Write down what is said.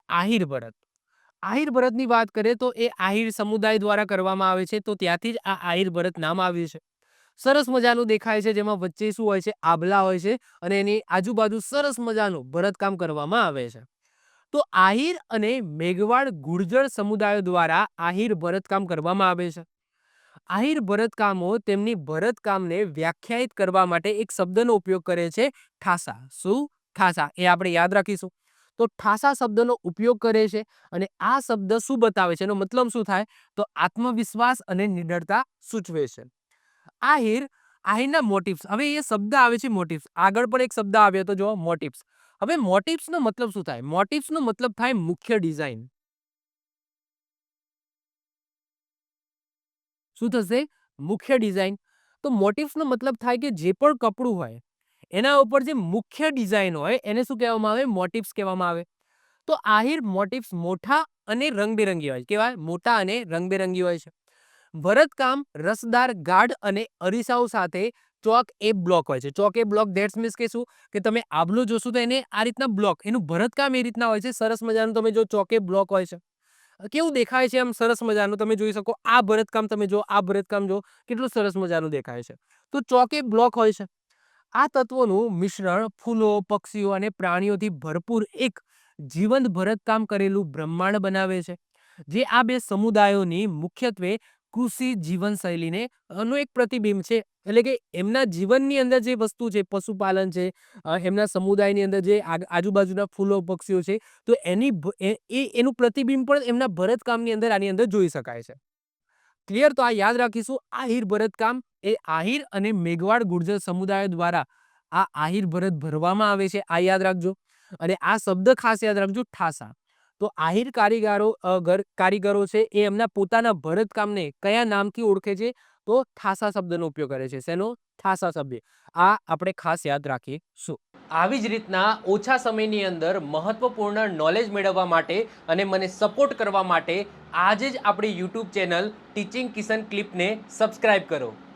આહિર ભરત. આહિર ભરતની વાત કરીએ તો એ આહિર સમુદાય દ્વારા કરવામાં આવે છે, તો ત્યાંથી જ આ આહિર ભરત નામ આવ્યું છે. સરસ મજાનું દેખાય છે, જેમાં વચ્ચે શું હોય છે? આભલા હોય છે અને એની આજુબાજુ સરસ મજાનું ભરતકામ કરવામાં આવે છે. તો આહિર અને મેઘવાળ ગુર્જર સમુદાયો દ્વારા આહિર ભરતકામ કરવામાં આવે છે. આહિર ભરતકામો તેમની ભરતકામને વ્યાખ્યાયિત કરવા માટે એક શબ્દનો ઉપયોગ કરે છે, ઠાસા. શું? ઠાસા. એ આપણે યાદ રાખીશું. તો ઠાસા શબ્દનો ઉપયોગ કરે છે અને આ શબ્દ શું બતાવે છે? એનો મતલબ શું થાય? તો આત્મવિશ્વાસ અને નિડરતા સૂચવે છે. આહિર, આહિરના મોટિવ્સ. હવે એ શબ્દ આવે છે મોટિવ્સ. આગળ પણ એક શબ્દ આવ્યો હતો જો મોટિવ્સ. હવે મોટિવ્સનો મતલબ શું થાય? મોટિવ્સનો મતલબ થાય મુખ્ય ડિઝાઇન. શું થશે? મુખ્ય ડિઝાઇન. તો મોટિવ્સનો મતલબ થાય કે જે પણ કપડું હોય એના ઉપર જે મુખ્ય ડિઝાઇન હોય એને શું કહેવામાં આવે? મોટિવ્સ કહેવામાં આવે. તો આહિર મોટિવ્સ મોટા અને રંગબેરંગી હોય છે. કેવા? મોટા અને રંગબેરંગી હોય છે. ભરતકામ રસદાર ગાઢ અને અરીસાઓ સાથે ચોક એ બ્લોક હોય છે. ચોક એ બ્લોક ધેટ્સ મીન્સ કે શું? કે તમે આભલું જોશો તો એને આ રીતના બ્લોક, એનું ભરતકામ એ રીતના હોય છે. સરસ મજાનું તમે જો ચોકે બ્લોક હોય છે. કેવું દેખાય છે? આમ સરસ મજાનું તમે જોઈ શકો. આ ભરતકામ તમે જો, આ ભરતકામ જો, કેટલું સરસ મજાનું દેખાય છે. તો ચોકે બ્લોક હોય છે. આ તત્વોનું મિશ્રણ ફૂલો, પક્ષીઓ અને પ્રાણીઓથી ભરપૂર એક જીવંત ભરતકામ કરેલું બ્રહ્માંડ બનાવે છે, જે આ બે સમુદાયોની મુખ્યત્વે કૃષિ જીવનશૈલીને નું એક પ્રતિબિંબ છે. એટલે કે એમના જીવનની અંદર જે વસ્તુ છે, પશુપાલન છે, એમના સમુદાયની અંદર જે આજુબાજુના ફૂલો, પક્ષીઓ છે, તો એની એનું પ્રતિબિંબ પણ એમના ભરતકામની અંદર આની અંદર જોઈ શકાય છે. ક્લિયર? તો આ યાદ રાખીશું. આહિર ભરતકામ એ આહિર અને મેઘવાળ ગુર્જર સમુદાયો દ્વારા આ આહિર ભરત ભરવામાં આવે છે. આ યાદ રાખજો. અને આ શબ્દ ખાસ યાદ રાખજો, ઠાસા. તો આહિર કારીગરો છે એ એમના પોતાના ભરતકામને કયા નામથી ઓળખે છે? તો ઠાસા શબ્દનો ઉપયોગ કરે છે. શેનો? ઠાસા શબ્દ. આ આપણે ખાસ યાદ રાખીશું. આવી જ રીતના ઓછા સમયની અંદર મહત્વપૂર્ણ નોલેજ મેળવવા માટે અને મને સપોર્ટ કરવા માટે આજે જ આપણી યુટ્યુબ ચેનલ ટીચિંગ કિશન ક્લિપને સબસ્ક્રાઇબ કરો.